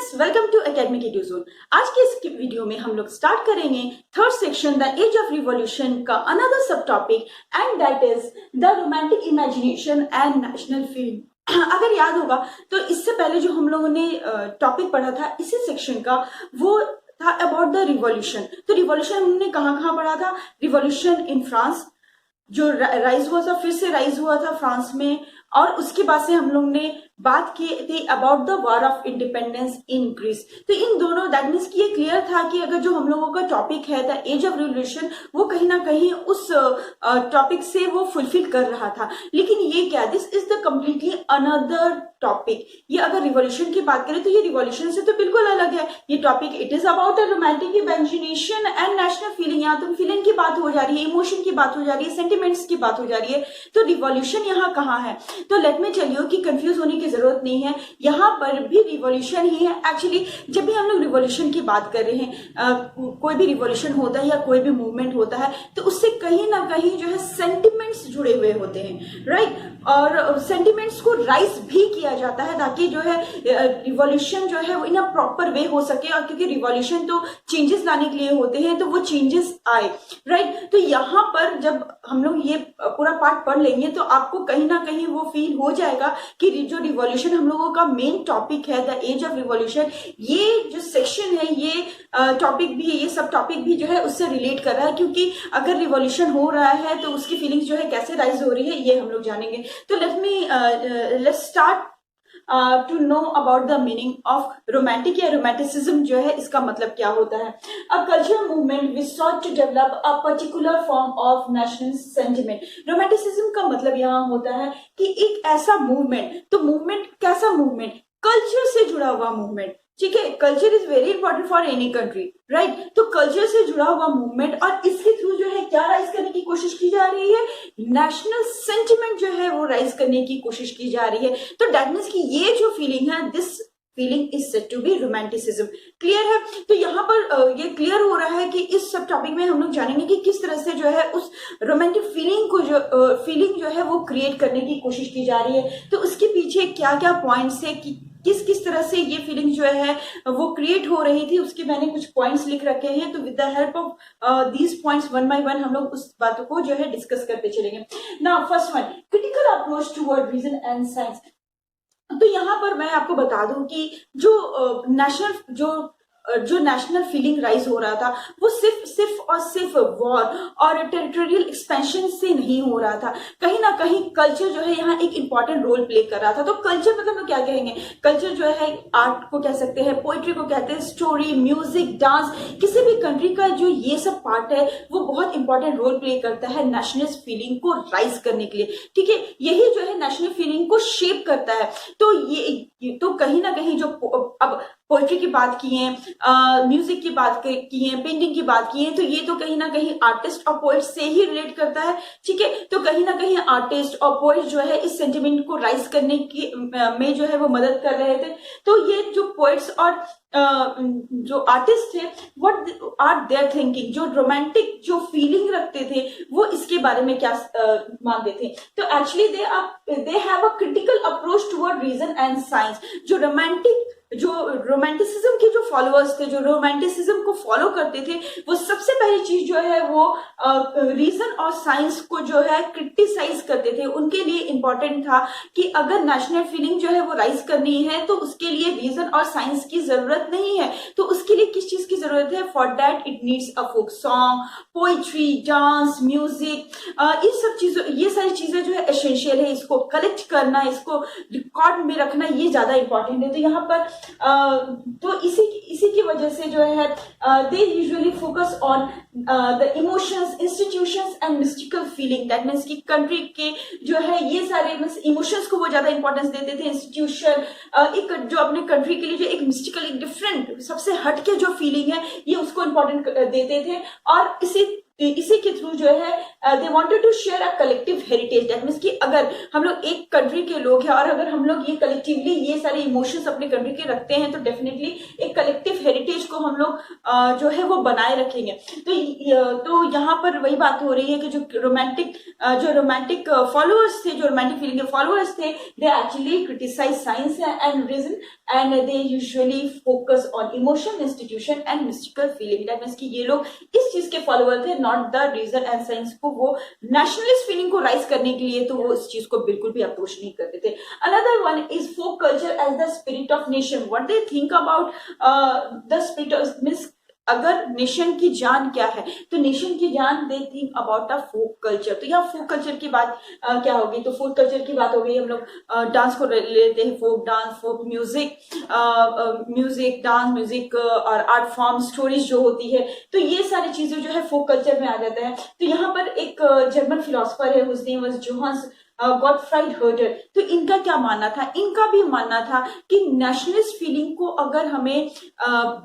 Friends, welcome to Academic Eduzone. आज के इस वीडियो में हम लोग स्टार्ट करेंगे third section the age of revolution का another subtopic and that is the romantic imagination and national feeling. अगर याद होगा तो इससे पहले जो हम लोगों ने टॉपिक पढ़ा था इसी सेक्शन का वो था अबाउट द रिवॉल्यूशन। तो रिवॉल्यूशन हमने कहाँ पढ़ा था? रिवॉल्यूशन इन फ्रांस जो राइज हुआ था, फिर से राइज हुआ था फ्रांस में, और उसके बाद से हम लोग ने बात की थी about the war of independence in Greece. तो इन दोनों दैट मीन्स कि ये क्लियर था कि अगर जो हम लोगों का टॉपिक है द एज ऑफ रिवॉल्यूशन वो कहीं ना कहीं उस टॉपिक से वो फुलफिल कर रहा था। लेकिन ये क्या, this is the completely another topic. ये अगर रिवॉल्यूशन की बात करें तो ये रिवॉल्यूशन से तो बिल्कुल अलग है। ये topic it is about a romantic imagination and national feeling. यहाँ तो फीलिंग की बात हो जा रही है, इमोशन की बात हो जा रही है, सेंटिमेंट्स की बात हो जा रही है। तो रिवॉल्यूशन यहाँ कहाँ है? तो लेट मी टेल यू कि कंफ्यूज होने की जरूरत नहीं है, यहाँ पर भी रिवॉल्यूशन ही है। एक्चुअली जब भी हम लोग रिवॉल्यूशन की बात कर रहे हैं, कोई भी रिवॉल्यूशन होता है या कोई भी मूवमेंट होता है तो उससे कहीं ना कहीं जो है सेंटिमेंट्स जुड़े हुए होते हैं, राइट? और सेंटिमेंट्स को राइज भी किया जाता है ताकि जो है रिवॉल्यूशन जो है वो इन अ प्रॉपर वे हो सके। और क्योंकि रिवॉल्यूशन तो चेंजेस लाने के लिए होते हैं तो वो चेंजेस आए, राइट? तो यहाँ पर जब हम लोग ये पूरा पार्ट पढ़ लेंगे तो आपको कहीं ना कहीं वो फील हो जाएगा कि जो रिवॉल्यूशन हम लोगों का मेन टॉपिक है द एज ऑफ रिवॉल्यूशन, ये जो सेक्शन है ये टॉपिक भी, ये सब टॉपिक भी जो है उससे रिलेट कर रहा है। क्योंकि अगर रिवॉल्यूशन हो रहा है तो उसकी फीलिंग्स जो है कैसे राइज हो रही है ये हम लोग जानेंगे। तो let's start to know about the meaning of romantic या रोमांटिसिज्म जो है इसका मतलब क्या होता है। A cultural movement which sought to develop a particular form of national sentiment. Romanticism का मतलब यहाँ होता है कि एक ऐसा मूवमेंट, तो मूवमेंट कैसा मूवमेंट? कल्चर से जुड़ा हुआ मूवमेंट, ठीक है? Culture is very important for any country, right? तो कल्चर से जुड़ा हुआ मूवमेंट और इसके थ्रू जो है क्या राइज करने की कोशिश की जा रही है? नेशनल सेंटिमेंट जो है वो राइज करने की कोशिश की जा रही है। तो दैट मीन्स कि ये जो फीलिंग है, this feeling is said to be romanticism. Clear है? तो यहाँ पर ये क्लियर हो रहा है कि इस सब टॉपिक में हम लोग जानेंगे कि किस तरह से जो है उस रोमांटिक फीलिंग को फीलिंग जो है वो क्रिएट करने की कोशिश की जा रही है। तो उसके पीछे क्या क्या पॉइंट्स है कि किस तरह से ये फीलिंग जो है वो क्रिएट हो रही थी, उसके मैंने कुछ पॉइंट्स लिख रखे हैं। तो with the help of these points one by one हम लोग उस बातों को जो है डिस्कस करते चलेंगे। Now first one, critical approach toward reason and science. तो यहाँ पर मैं आपको बता दूं कि जो नेशनल फीलिंग राइज हो रहा था वो सिर्फ वॉर और टेरिटोरियल एक्सपेंशन से नहीं हो रहा था। कहीं ना कहीं कल्चर जो है यहाँ एक इंपॉर्टेंट रोल प्ले कर रहा था। तो कल्चर मतलब क्या कहेंगे? कल्चर जो है आर्ट को कह सकते हैं, पोइट्री को कहते हैं, स्टोरी, म्यूजिक, डांस, किसी भी कंट्री का जो ये सब पार्ट है वो बहुत इंपॉर्टेंट रोल प्ले करता है नेशनल फीलिंग को राइज करने के लिए, ठीक है? यही जो है नेशनल फीलिंग को शेप करता है। तो ये तो कहीं ना कहीं जो अब पोइट्री की बात की है, म्यूजिक की बात की है, पेंटिंग की बात की है, तो ये तो कहीं ना कहीं आर्टिस्ट और पोइट से ही रिलेट करता है, ठीक है? तो कहीं ना कहीं आर्टिस्ट और पोइट जो है इस सेंटिमेंट को राइज करने की में जो है वो मदद कर रहे थे। तो ये जो पोइट्स और जो आर्टिस्ट थे व्हाट आर देयर थिंकिंग, जो रोमांटिक जो फीलिंग रखते थे वो इसके बारे में क्या मानते थे? तो actually they have a critical approach toward reason and science. जो रोमांटिसिज्म के जो फॉलोअर्स थे, जो रोमांटिसिज्म को फॉलो करते थे, वो सबसे पहली चीज जो है वो रीजन और साइंस को जो है क्रिटिसाइज करते थे। उनके लिए इंपॉर्टेंट था कि अगर नेशनल फीलिंग जो है वो राइज करनी है तो उसके लिए रीजन और साइंस की जरूरत नहीं है। तो उसके लिए किस चीज की जरूरत है? For that it needs a folk song, poetry, dance, music, ये सारी चीजें जो है एसेंशियल है। इसको कलेक्ट करना, इसको रिकॉर्ड में रखना ये ज्यादा इंपॉर्टेंट है। तो यहाँ पर तो इसी की वजह से जो है दे usually focus on the emotions, institutions and mystical feeling. That means कि कंट्री के जो है ये सारे इमोशंस को वो ज्यादा इंपॉर्टेंस देते थे। इंस्टीट्यूशन एक जो अपने कंट्री के लिए जो एक मिस्टिकल, एक डिफरेंट, सबसे हटके जो फीलिंग है ये उसको इंपॉर्टेंट देते थे। और इसी तो इसी के थ्रू जो है they wanted to share a collective heritage. That means कि अगर हम लोग एक कंट्री के लोग हैं और अगर हम लोग ये कलेक्टिवली ये सारे इमोशंस अपने कंट्री के रखते हैं तो डेफिनेटली एक कलेक्टिव हेरिटेज को हम लोग जो है वो बनाए रखेंगे। तो यहाँ पर वही बात हो रही है कि जो रोमांटिक फॉलोअर्स थे, जो रोमांटिक फीलिंग के फॉलोअर्स थे, they actually criticise science and reason and they usually focus on emotion, institution and mystical feeling. That means कि ये लोग इस चीज के फॉलोअर थे, not the reason and science को वो नेशनलिस्ट फीलिंग को राइज करने के लिए तो वो इस चीज को बिल्कुल भी अप्रोच नहीं करते थे। Another one is folk culture as the spirit of nation. What they think about the spirit of means अगर नेशन की जान क्या है तो नेशन की जान they think about a folk culture. तो यहाँ फोक कल्चर की बात क्या होगी, तो फोक कल्चर की बात हो गई, हम लोग डांस को लेते हैं, folk dance, folk music, dance music और आर्ट फॉर्म, स्टोरीज जो होती है, तो ये सारी चीजें जो है फोक कल्चर में आ जाता है। तो यहाँ पर एक जर्मन फिलोसफर है, whose name was Johannes Gottfried Herder. तो इनका क्या मानना था, इनका भी मानना था कि नेशनलिस्ट फीलिंग को अगर हमें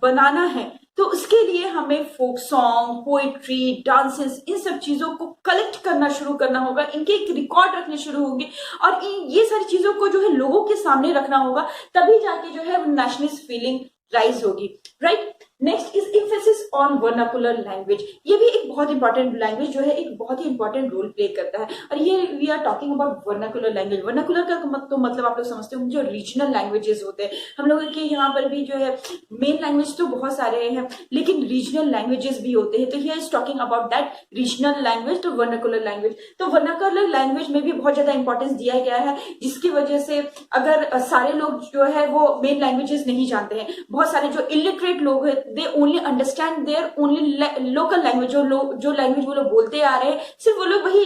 बनाना है तो उसके लिए हमें फोक सॉन्ग, पोएट्री, डांसेस, इन सब चीजों को कलेक्ट करना शुरू करना होगा, इनके एक रिकॉर्ड रखने शुरू होंगे और ये सारी चीजों को जो है लोगों के सामने रखना होगा, तभी जाके जो है नेशनलिस्ट फीलिंग राइज होगी, right. Next is emphasis on vernacular language. ये भी एक बहुत इंपॉर्टेंट लैंग्वेज जो है एक बहुत ही इंपॉर्टेंट रोल प्ले करता है और ये we are talking about vernacular language. Vernacular का तो मतलब आप लोग समझते हो जो रीजनल लैंग्वेजेस होते हैं, हम लोगों के यहाँ पर भी जो है मेन लैंग्वेज तो बहुत सारे हैं लेकिन रीजनल लैंग्वेजेस भी होते हैं। तो here is talking about that regional language, तो वर्नाकुलर लैंग्वेज। तो वर्नाकुलर लैंग्वेज में भी बहुत ज्यादा इंपॉर्टेंस दिया गया है, जिसकी वजह से अगर सारे लोग जो है वो मेन लैंग्वेजेस नहीं जानते हैं, बहुत सारे जो इलिटरेट लोग हैं they only understand their only local language, जो लैंग्वेज वो लोग बोलते आ रहे हैं सिर्फ वो लोग वही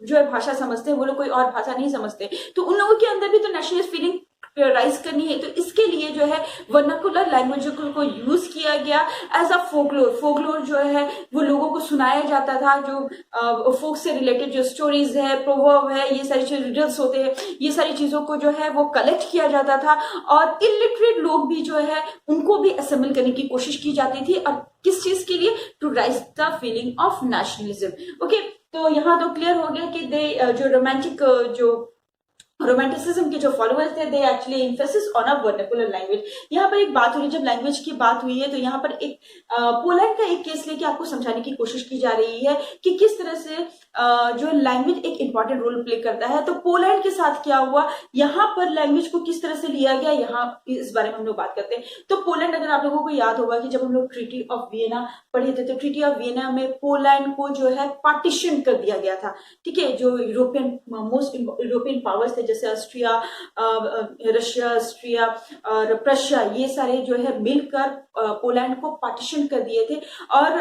जो है भाषा समझते हैं, वो लोग कोई और भाषा नहीं समझते। तो उन लोगों के अंदर भी तो नेशनलिस्ट फीलिंग राइज करनी है, तो इसके लिए जो है वर्नाकुलर लैंग्वेज को यूज किया गया एज अ फोकलोर। फोकलोर जो है वो लोगों को सुनाया जाता था, जो फोक से रिलेटेड जो स्टोरीज है, प्रोवर्ब है, ये सारी चीज, रिडल्स होते हैं, ये सारी चीजों को जो है वो कलेक्ट किया जाता था और इलिटरेट लोग भी जो है उनको भी असेंबल करने की कोशिश की जाती थी। और किस चीज के लिए, to raise the feeling of nationalism. Okay, तो यहाँ तो क्लियर हो गया कि दे जो रोमांटिसिज्म के जो फॉलोअर्स थे they actually emphasis on a vernacular language. यहाँ पर एक बात हो रही है, जब लैंग्वेज की बात हुई है तो यहाँ पर एक पोलैंड का एक केस लेके आपको समझाने की कोशिश की जा रही है कि किस तरह से जो लैंग्वेज एक इंपॉर्टेंट रोल प्ले करता है। तो पोलैंड के साथ क्या हुआ, यहाँ पर लैंग्वेज को किस तरह से लिया गया, यहाँ इस बारे में हम लोग बात करते हैं। तो पोलैंड, अगर आप लोगों को याद होगा कि जब हम लोग ट्रीटी ऑफ वियना पढ़े थे तो ट्रीटी ऑफ वियना में पोलैंड को जो है पार्टीशन कर दिया गया था, ठीक है। जो मोस्ट यूरोपियन पावर्स थे जैसे ऑस्ट्रिया, रशिया, ऑस्ट्रिया और प्रशिया, ये सारे जो है मिलकर पोलैंड को पार्टीशन कर दिए थे और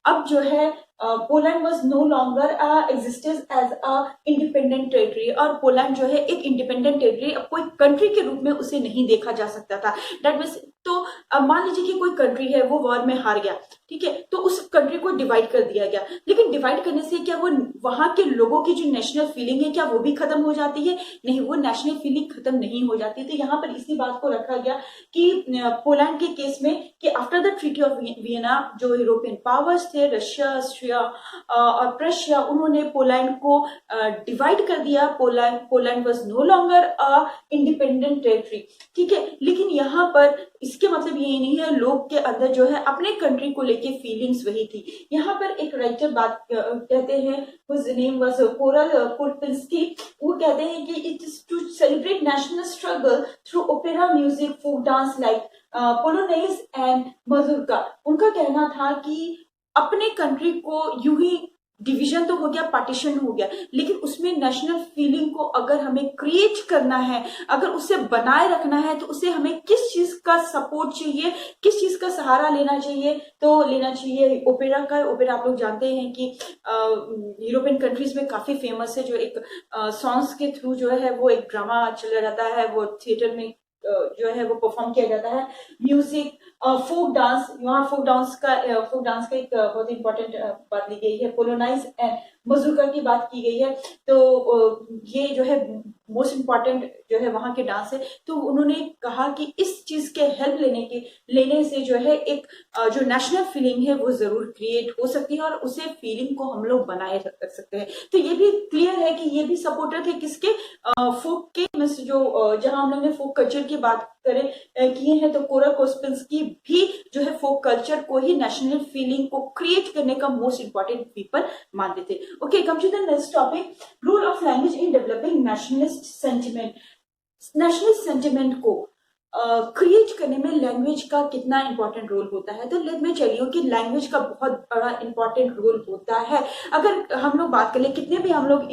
अब जो है Poland was no longer existence as a independent territory. और पोलैंड जो है एक इंडिपेंडेंट टेरिटरी, अब कोई कंट्री के रूप में उसे नहीं देखा जा सकता था। दैट मीन्स तो मान लीजिए कि कोई कंट्री है वो वॉर में हार गया, ठीक है, तो उस कंट्री को डिवाइड कर दिया गया, लेकिन डिवाइड करने से क्या वो वहां के लोगों की जो नेशनल फीलिंग है क्या वो भी खत्म हो जाती है? नहीं, वो नेशनल फीलिंग खत्म नहीं हो जाती। तो यहाँ पर इसी बात को रखा गया कि पोलैंड के केस में कि after the treaty of Vienna जो यूरोपियन पावर्स थे, रशिया, ऑस्ट्रिया और प्रशिया, उन्होंने पोलैंड को डिवाइड कर दिया। Poland was no longer a independent territory, ठीक है। लेकिन यहाँ पर इसके मतलब ये नहीं है लोग के अंदर जो है अपने कंट्री को लेके फीलिंग्स वही थी। यहाँ पर एक राइटर बात कहते हैं, whose name was Karol Kurpinski, वो कहते हैं कि it is to celebrate national struggle through opera music, folk dance like polonaise and mazurka. उनका कहना था कि अपने कंट्री को यूं ही डिवीजन तो हो गया, पार्टीशन हो गया, लेकिन उसमें नेशनल फीलिंग को अगर हमें क्रिएट करना है, अगर उसे बनाए रखना है, तो उसे हमें किस चीज का सपोर्ट चाहिए, किस चीज का सहारा लेना चाहिए? तो लेना चाहिए ओपेरा का। ओपेरा आप लोग जानते हैं कि यूरोपियन कंट्रीज में काफी फेमस है, जो एक सॉन्ग्स के थ्रू जो है वो एक ड्रामा चला जाता है, वो थिएटर में जो है वो परफॉर्म किया जाता है। म्यूजिक फोक डांस, वहाँ फोक डांस का एक बहुत इंपॉर्टेंट बात ली गई है। पोलोनाइज एंड मजूका की बात की गई है। तो ये जो है मोस्ट इम्पॉर्टेंट जो है वहाँ के डांस है। तो उन्होंने कहा कि इस चीज के हेल्प लेने से जो है एक जो नेशनल फीलिंग है वो जरूर क्रिएट हो सकती है और उसे फीलिंग को हम लोग बनाए रख सकते हैं। तो ये भी क्लियर है कि ये भी सपोर्टर थे किसके, फोक के, मीन्स जो जहां हम लोग ने फोक कल्चर की बात किए हैं, तो कोरा कोस्पिंस्की भी जो है फोक कल्चर को ही नेशनल फीलिंग को क्रिएट करने का मोस्ट इंपॉर्टेंट पीपल मानते थे। Okay, come to the next topic, role of language in developing nationalist sentiment. Nationalist sentiment को क्रिएट करने में लैंग्वेज का कितना इंपॉर्टेंट रोल होता है। तो लेट में चलिए कि लैंग्वेज का बहुत बड़ा इंपॉर्टेंट रोल होता है। अगर हम लोग बात करें, कितने भी हम लोग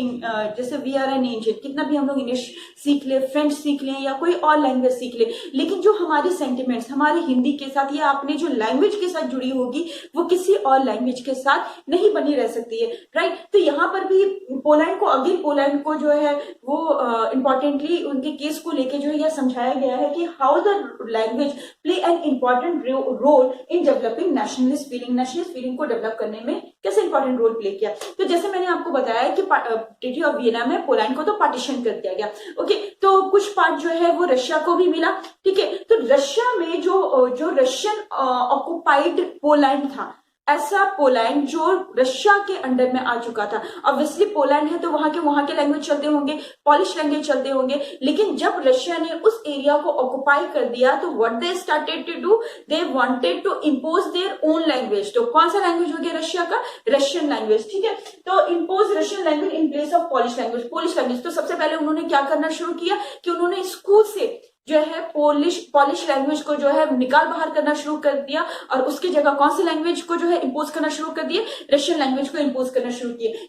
जैसे वी आर एन इंडियन, कितना भी हम लोग इंग्लिश सीख ले, फ्रेंच सीख लें या कोई और लैंग्वेज सीख ले, लेकिन जो हमारी सेंटिमेंट्स हमारी हिंदी के साथ या आपने जो लैंग्वेज के साथ जुड़ी होगी वो किसी और लैंग्वेज के साथ नहीं बनी रह सकती है, राइट। तो यहाँ पर भी पोलैंड को जो है वो इंपॉर्टेंटली उनके केस को लेके जो है यह समझाया गया है कि how the language play an important role in developing nationalist feeling को डेवलप करने में कैसे इंपॉर्टेंट रोल प्ले किया। तो जैसे मैंने आपको बताया कि ट्रीटी ऑफ वियना में पोलैंड को तो पार्टीशन कर दिया गया। ओके, तो कुछ पार्ट जो है वो रशिया को भी मिला, ठीक है। तो रशिया में जो रशियन ऑक्युपाइड पोलैंड था, ऐसा पोलैंड जो रशिया के अंडर में आ चुका था। ऑब्वियसली पोलैंड है तो वहां के लैंग्वेज चलते होंगे, पॉलिश लैंग्वेज चलते होंगे, लेकिन जब रशिया ने उस एरिया को ऑक्युपाई कर दिया तो what they started to do, they wanted to impose their own language. तो कौन सा लैंग्वेज हो गया रशिया का, रशियन लैंग्वेज, ठीक है। तो impose Russian language in place of polish language. तो सबसे पहले उन्होंने क्या करना शुरू किया कि उन्होंने स्कूल से जो है पॉलिश लैंग्वेज को जो है निकाल बाहर करना शुरू कर दिया और उसकी जगह कौन सी लैंग्वेज को जो है इंपोज करना शुरू कर दिए, रशियन लैंग्वेज को इंपोज करना शुरू किए।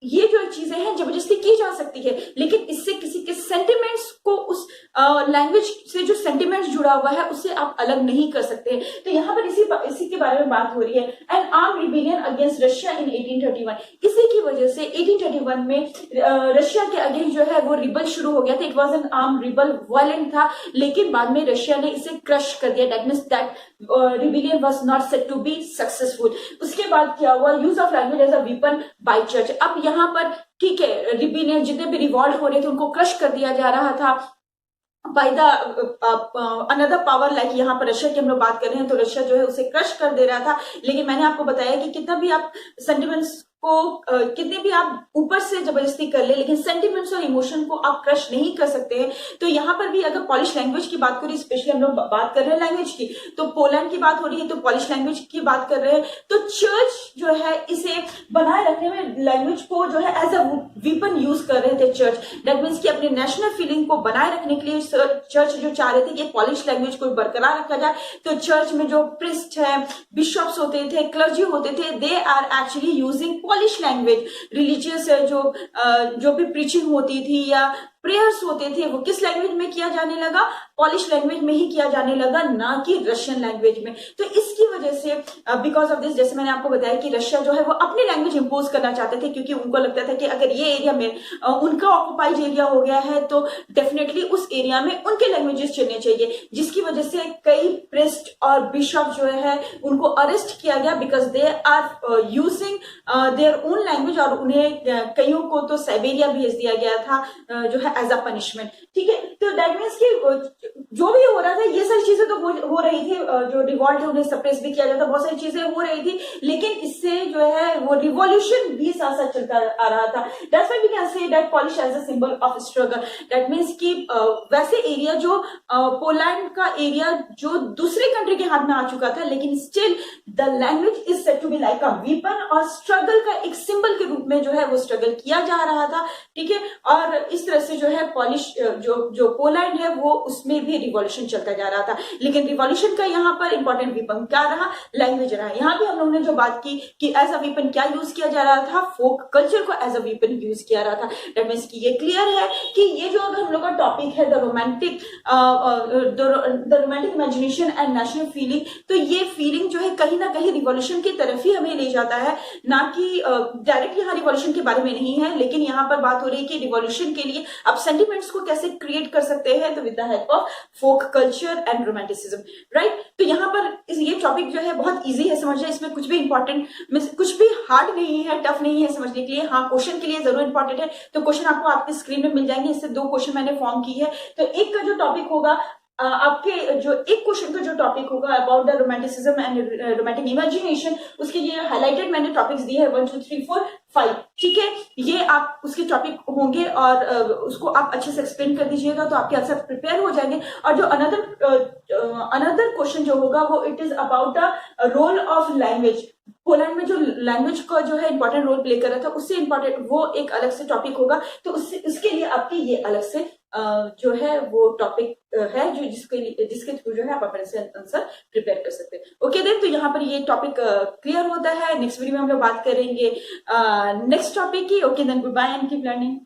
ये जो चीजें हैं जबरदस्ती की जा सकती है, लेकिन इससे किसी के सेंटिमेंट्स को, उस लैंग्वेज से जो सेंटिमेंट्स जुड़ा हुआ है उससे आप अलग नहीं कर सकते। तो यहाँ पर इसी के बारे में बात हो रही है। An arm rebellion against Russia in 1831। इसी की वजह से 1831 में रशिया के अगेंस्ट जो है वो रिबल शुरू हो गया था। It was an arm rebel, violent था, लेकिन बाद में रशिया ने इसे क्रश कर दिया। That means that rebellion was not set to be successful. उसके बाद क्या हुआ, use of language as a weapon by church. अब यहाँ पर ठीक है, रिबेलियन जितने भी रिवॉल्ट हो रहे थे उनको क्रश कर दिया जा रहा था by the another power, like यहाँ पर रशिया की हम लोग बात कर रहे हैं तो रशिया जो है उसे क्रश कर दे रहा था। लेकिन मैंने आपको बताया कि कितना भी आप सेंटिमेंट्स को कितने भी आप ऊपर से जबरदस्ती कर ले, लेकिन सेंटिमेंट्स और इमोशन को आप क्रश नहीं कर सकते हैं। तो यहाँ पर भी अगर पॉलिश लैंग्वेज की बात करें, स्पेशली हम लोग बात कर रहे हैं लैंग्वेज की, तो पोलैंड की बात हो रही है, तो पॉलिश लैंग्वेज की बात कर रहे हैं, तो चर्च जो है इसे बनाए रखने में लैंग्वेज को जो है एज अ वीपन यूज कर रहे थे चर्च। दैट मीन्स कि अपने नेशनल फीलिंग को बनाए रखने के लिए चर्च जो चाह रहे थे कि पॉलिश लैंग्वेज को बरकरार रखा जाए। तो चर्च में जो प्रिस्ट है, बिशॉप्स होते थे, क्लर्जी होते थे, they are actually using Polish language. Religious जो भी प्रीचिंग होती थी या प्रेयर्स होते थे वो किस लैंग्वेज में किया जाने लगा, पॉलिश लैंग्वेज में ही किया जाने लगा, ना कि रशियन लैंग्वेज में। तो इसकी वजह से बिकॉज ऑफ दिस, जैसे मैंने आपको बताया कि रशिया जो है वो अपनी लैंग्वेज इंपोज करना चाहते थे, क्योंकि उनको लगता था कि अगर ये एरिया में उनका ऑक्युपाइड एरिया हो गया है तो डेफिनेटली उस एरिया में उनके लैंग्वेजेस चलने चाहिए, जिसकी वजह से कई प्रेस्ट और बिशप जो है उनको अरेस्ट किया गया because they are using their own language, और उन्हें कईयों को तो साइबेरिया भेज दिया गया था जो है एज अ पनिशमेंट, ठीक है। तो दैट मीन्स कि जो भी हो रहा था ये सारी चीजें तो हो रही थी, जो रिवॉल्ट है उन्हें सप्रेस भी किया जाता, बहुत सारी चीजें हो रही थी, लेकिन इससे जो है वो रिवॉल्यूशन भी साथ साथ चलता आ रहा था। That's why we can say that Polish as a symbol of struggle. That means कि वैसे एरिया जो पोलैंड का एरिया जो दूसरे कंट्री के हाथ में आ चुका था, लेकिन still the language is set to be like a weapon, और स्ट्रगल का एक सिंबल के रूप में जो है वो स्ट्रगल किया जा रहा था, ठीक है। और इस तरह से जो है पॉलिश जो पोलैंड है वो उसमें भी रिवॉल्यूशन चलता जा रहा था। लेकिन रिवॉल्यूशन का यहाँ पर इंपॉर्टेंट वीपन क्या रहा, लैंग्वेज रहा। यहाँ भी हम लोगों ने जो बात की कि एज अ वीपन क्या यूज किया जा रहा था, फोक कल्चर को एज अ वीपन यूज किया रहा था। दैट मीन्स कि ये क्लियर है कि ये जो अगर हम लोग का टॉपिक है the romantic imagination and national feeling, तो ये फीलिंग जो है कहीं ना कहीं रिवॉल्यूशन की तरफ ही हमें ले जाता है, ना कि डायरेक्ट यहाँ रिवॉल्यूशन के बारे में नहीं है, लेकिन यहाँ पर बात हो रही है कि रिवॉल्यूशन के लिए आप सेंटिमेंट्स को कैसे क्रिएट कर सकते हैं, तो with the help of folk culture and romanticism. Romanticism, right. तो यहाँ पर ये टॉपिक जो है बहुत इजी है समझना, इसमें कुछ भी इंपॉर्टेंट, कुछ भी हार्ड नहीं है, टफ नहीं है समझने के लिए। हाँ, क्वेश्चन के लिए जरूर इंपॉर्टेंट है, तो क्वेश्चन आपको आपकी स्क्रीन में मिल जाएंगे। इससे 2 क्वेश्चन मैंने फॉर्म की है। तो एक का जो टॉपिक होगा आपके जो एक क्वेश्चन का जो टॉपिक होगा about the romanticism and romantic imagination, उसके लिए हाईलाइटेड मैंने टॉपिक्स दिए हैं 1 2 3 4 5, ठीक है। ये आप उसके टॉपिक होंगे और उसको आप अच्छे से एक्सप्लेन कर दीजिएगा तो आपके आंसर प्रिपेयर हो जाएंगे। और जो अनदर क्वेश्चन जो होगा वो it is about the role of language. Poland में जो लैंग्वेज का जो है इंपॉर्टेंट रोल प्ले कर रहा था, उससे इंपॉर्टेंट वो एक अलग से टॉपिक होगा। तो उसके लिए आपके ये अलग से जो है वो टॉपिक है जो जिसके थ्रू जो है आप अपने आंसर प्रिपेयर कर सकते हैं। ओके देन, तो यहाँ पर ये टॉपिक क्लियर होता है। नेक्स्ट वीडियो में हम लोग बात करेंगे नेक्स्ट टॉपिक की। Okay then, goodbye and keep learning.